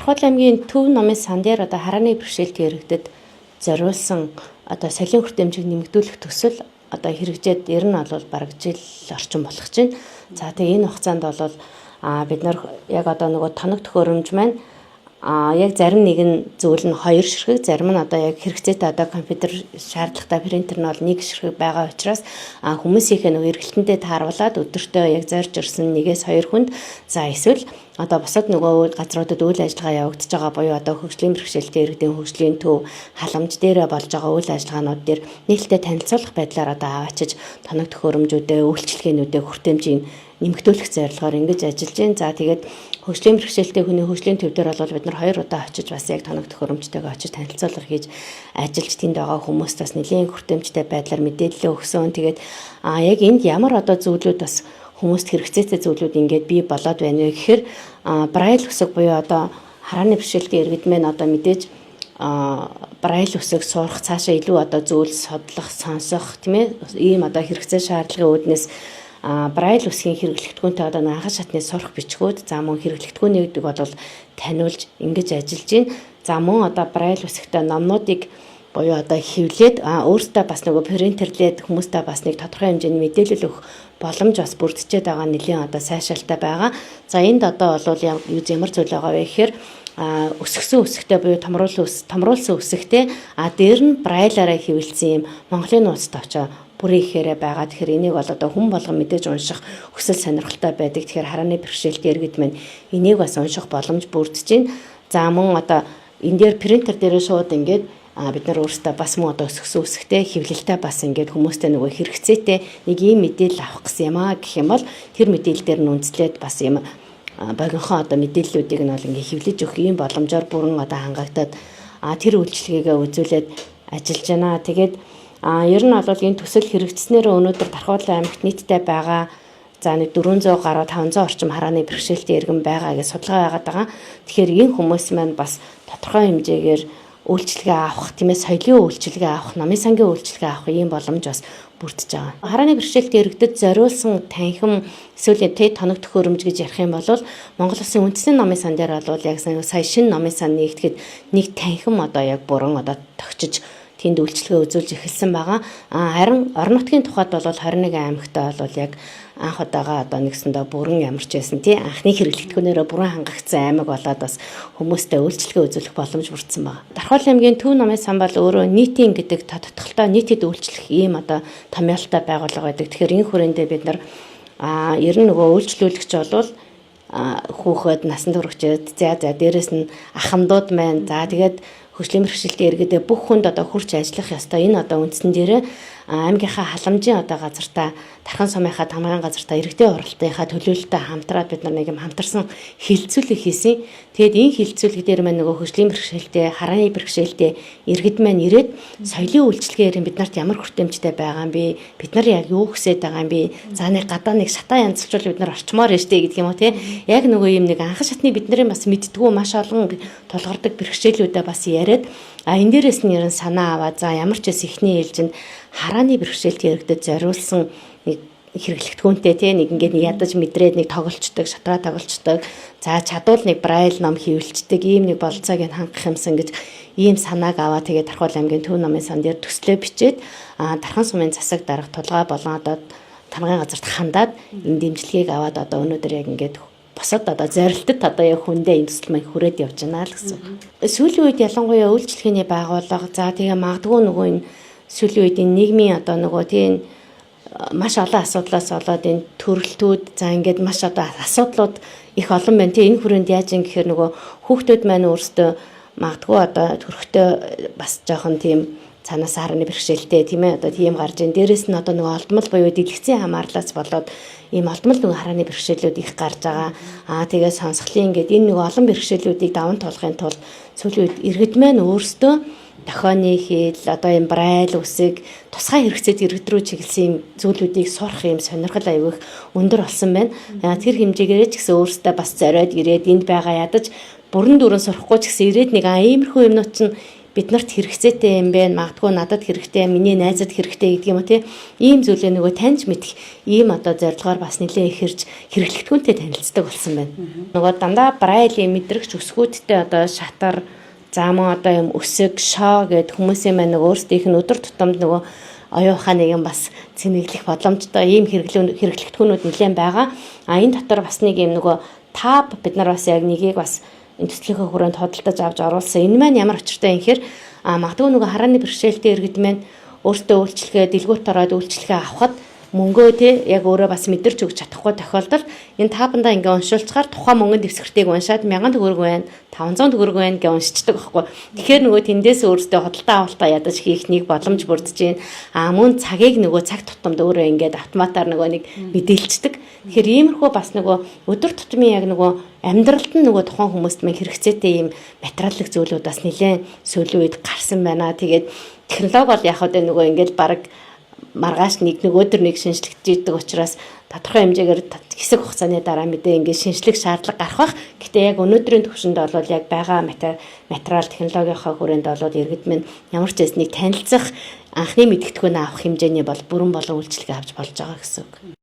Хот аймгийн Төв номын сан дээр одоо харааны бэрхшээлд хэрэгдэд зориулсан одоо солийн хүртээмжийг нэмэгдүүлэх төсөл одоо хэрэгжээд ер нь бол бараг жил орчим болох чинь. За тэгээ энэ хугацаанд бол бид нар яг одоо нөгөө тоног төхөөрөмж маань яг зарим нэгэн зүйл нь 2 ширхэг, зарим нь одоо яг хэрэгцээтэй одоо компьютер шаардлагатай принтер нь бол 1 ширхэг байгаа учраас хүмүүсийнхээ нөгөө эргэлтэндээ тааруулаад өдөртөө яг зорж ирсэн 1-2 хүнд за эсвэл одоо бусад нөгөө газруудад үйл ажиллагаа явагдаж байгаа буюу одоо хөгжлийн бэрхшээлтэй иргэдийн хөгжлийн төв халамж дээрээ болж байгаа үйл ажиллагаанууд дээр нийлдэлтэй танилцуулах байдлаар одоо аваачиж тоног төхөөрөмжүүдээ үйлчлэгээнүүдээ хүртээмжийн нэмэгдүүлэх зорилгоор ингэж ажиллаж байна. За тэгээд хөгжлийн бэрхшээлтэй хүний хөгжлийн төв дээр бол бид нар 2 удаа очиж бас яг тоног төхөөрөмжтэйгээ очиж танилцуулга хийж ажиллаж тэнд байгаа хүмүүст бас нэлийн хүртээмжтэй байдлаар мэдээлэл өгсөн. Тэгээд яг энд ямар одоо зүйлүүд бас хүмүүст хэрэгцээтэй зүйлүүд ингээд бий болоод байна вэ гэхээр braille үсэг буюу одоо харааны бэрхшээлтэй иргэд мэн одоо мэдээж braille үсэг сурах цаашаа илүү одоо зүйл судлах, сонсох тийм ээ ийм одоо хэрэгцээ шаардлагын үүднээс braille үсгийн хэрэглэгдэхүүнтэй одоо анхан шатны сурах бичгүүд за мөн хэрэглэгдэхүүнийг бол таниулж ингэж ажиллаж байна. За мөн одоо braille үсэгтэй номнуудыг буюу одоо хэвлээд өөртөө бас нөгөө принтерлээд хүмүүстээ бас нэг тодорхой хэмжээний мэдээлэл өгөх боломж бас бүрдчихэд байгаа нэлийн одоо сайшаалтай байгаа. За энд одоо бол ямар зүйл байгаа вэ гэхээр өсгсөн үсэгтэй буюу томруулсан үсэгтэй дээр нь braille-аараа хэвлэлсэн юм Монголын нууцд очоо бүрийн ихээр байгаа. Тэгэхээр энийг бол одоо хүн болгон мэдээж унших хүсэл сонирхолтой байдаг. Тэгэхээр харааны бэрхшээлтэй иргэд маань энийг бас унших боломж бүрдэж байна. За мөн одоо энэ дээр принтер дээр шууд ингээд бид нар өөрсдөө бас мөн одоо өсгсөн үсэгтэй хэвлэлтэй бас ингээд хүмүүстэй нөгөө хэрэгцээтэй нэг ийм мэдээлэл авах гэсэн юм гэх юм бол тэр мэдээлэл дээр нь үндэслээд бас юм богинохон одоо мэдээллүүдийг нь бол ингээд хэвлэж өгөх ийм боломжоор бүрэн одоо хангагдаад тэр үйлчлэгээ үзүүлээд ажиллаж байна. Тэгээд ер нь бол энэ төсөл хэрэгжснээр өнөөдөр Дархавлын аймагт нийтдээ байгаа за нэг 400 гаруй 500 орчим харааны бэрхшээлтэй иргэн байгаа гэж судалгаа байгаад байгаа. Тэгэхээр энэ хүмүүс маань бас тодорхой хэмжээгээр үйлчлэгээ авах, тийм ээ соёлын үйлчлэгээ авах, намын сангийн үйлчлэгээ авах ийм боломж бас бүрдэж байгаа. Харааны бэрхшээлтэй иргэдэд зориулсан танхим эсвэл тоног төхөөрөмж гэж ярих юм бол Монгол Улсын үндэсний намын сан дээр бол яг сая шинэ намын сан нэгтгэхэд нэг танхим одоо яг бүрэн одоо тогтчиж тэнд үйлчлэгээ үзүүлж эхэлсэн байгаа. Харин орон нутгийн тухайд бол 21 аймагтаа бол яг анх удаага одоо нэгсэндээ бүрэн ямарч байсан тий анхны хэрэглэгдэхүүнээрээ бүрэн хангагдсан аймаг болоод бас хүмүүстэй үйлчлэгээ үзүүлэх боломж бүрдсэн байна. Дархавлын аймгийн Төв номын сан бол өөрөө нийтийн гэдэг тодтолтой нийтэд үйлчлэх ийм одоо томьёолтой байгууллага байдаг. Тэгэхээр энэ хүрээндээ бид нар ер нь нөгөө үйлчлүүлэгч болвол хүүхэд насан туршид за дээрэс нь ахмадууд маань за тэгээд хөгжлийн бэрхшээлтэй иргэдээ бүх хүнд одоо хурц ажиллах ёстой. Энэ одоо үндсэн дээр аймгийнхаа халамжийн одоо газартаа Тархан сумынхаа тамгын газартаа иргэдийн оролтынхаа төлөөлөлтөд хамтраад бид нар нэг юм хамтарсан хилцүүлэг хийсэн. Тэгээд энэ хилцүүлэг дээр маань нөгөө хөгжлийн бэрхшээлтэй, харааны бэрхшээлтэй иргэд маань ирээд соёлын үйлчлэгээр бид нарт ямар хүртээмжтэй байгаа юм бэ? Бид нар яг юу хүсэж байгаа юм бэ? За нэг гадаа нэг шатаа янзлжуул бид нар орчмоор штэ гэдэг юм уу те. Яг нөгөө юм нэг анхан шатны бидний бас мэддгүү маш олон толгордог бэрхшээлүүдээ бас яриад энэ дээрээс нь ерэн санаа аваад за ямар ч эс ихний ээлжинд харааны бэрхшээлтэй иргэдэд зориулсан нэг хэрэглэгдэхүүнтэй тий нэг ингээд ядаж мэдрээд нэг тоглолцдог, шатраа тоглолцдог. За чадвал нэг braille ном хэвлэлцдэг ийм нэг болцоог нь хангах юмсан гэж ийм санааг аваа. Тэгээд Дархавлын аймгийн Төв номын сан дээр төслөө бичээд Тархан сумын засаг дарга тулгай болон одоо тамгын газарт хандаад энэ дэмжлэгийг аваад одоо өнөөдөр яг ингээд босод одоо зорилтод одоо яг хүндээ энэ төсөл маань хүрээд явж байна л гэсэн. Сүүлийн үед ялангуяа үйлчлэгээний байгууллага за тэгээ магадгүй нөгөө энэ сүүлийн үед энэ нийгмийн одоо нөгөө тийм маш олон асуудлаас болоод энэ төрөлтүүд за ингээд маш одоо асуудлууд их олон байна. Тэгээ энэ хүрээнд яаж юм гэхээр нөгөө хүүхдүүд маань өөрсдөө магадгүй одоо төрөхтэй бас жоохон тийм цанаас харны бэрхшээлтэй тийм ээ одоо тийм гарч ийн. Дээрэс нь одоо нөгөө олдмол буюу дэлгэцийн хамаарлаас болоод ийм олдмол нөгөө харааны бэрхшээлүүд их гарч байгаа. Тэгээ сонсголын ингээд энэ нөгөө олон бэрхшээлүүдийг даван туулахын тулд сүүлийн үед иргэд маань өөрсдөө дохионы хэл одоо юм braille үсэг тусгай хэрэгцээд иргэд рүү чиглэсэн зүйлүүдийг сурах юм сонирхол аягүй өндөр болсон байна. Тэр хэмжээгээр ч гэсэн өөрсдөө бас зориод ирээд энд байгаа ядаж бүрэн дүүрэн сурахгүй ч гэсэн ирээд нэг иймэрхүү юмнууд чинь биднэрт хэрэгцээтэй юм бэ, магадгүй надад хэрэгтэй, миний найзад хэрэгтэй гэдэг юм уу тий. Ийм зүйлээ нөгөө таньж мэдэх ийм одоо зорилгоор бас нэлээд ихэрж хэрэглэгдэхүүнтэй танилцдаг болсон байна. Нөгөө дандаа брайлийн мэдрэгч өсгүүдтэй одоо шатар, заамаа одоо юм өсөг, шоо гэд хүмүүсийн маань нөгөө өөрсдийнх нь өдөр тутамд нөгөө оюун ухааныг юм бас цэнэглэх боломжтой ийм хэрэглэгдэхүүнүүд нэлээд байгаа. Энэ дотор бас нэг юм нөгөө таб бид нар бас яг нэгийг бас энэ төслийн хүрээнд хөдөлтөж авч оруулсан. Энэ маань ямар очиртай юм хэр магадгүй нөгөө харааны бэрхшээлтэй иргэд маань өөртөө үйлчлэгээ, дэлгүүрт ороод үйлчлэгээ авахд мөнгөө те яг өөрөө бас мэдэрч өгч чадахгүй тохиолдолд энэ таабандаа ингээ уншуулцгаар тухайн мөнгөнд дэвсгэртийг уншаад 1000 төгрөг байна, 500 төгрөг байна гэж уншичдаг байхгүй. Тэгэхээр нөгөө тэндээс өөртөө хөдөлтөө авалтаа ядаж хийх нэг боломж бүрдэж байна. Мөн цагийг нөгөө цаг тутамд өөрөө ингээд автоматар нөгөө нэг мэдээлцдэг. Тэгэхээр иймэрхүү бас нөгөө өдөр тутмын яг нөгөө амьдралд нь нөгөө тухайн хүмүүст мань хэрэгцээтэй ийм материалын зүйлүүд бас нэлээд сүүлийн үед гарсан байна. Тэгээд технологи бол яг одоо нөгөө ингээд баг маргааш нэг өдөр нэг шинжлэгдэж идэг учраас тодорхой хэмжээгээр хэсэг хугацааны дараа мэдээ ингээд шинжлэх шаардлага гарах бах. Гэтэ яг өнөөдрийн төвшөнд бол яг байгаа материал технологийнхаа хүрээнд бол иргэд минь ямар ч зүйл нэг танилцах анхны мэдгэдэггүй авах хэмжээний бол бүрэн болон үйлчлэгээ авч болж байгаа гэсэн үг.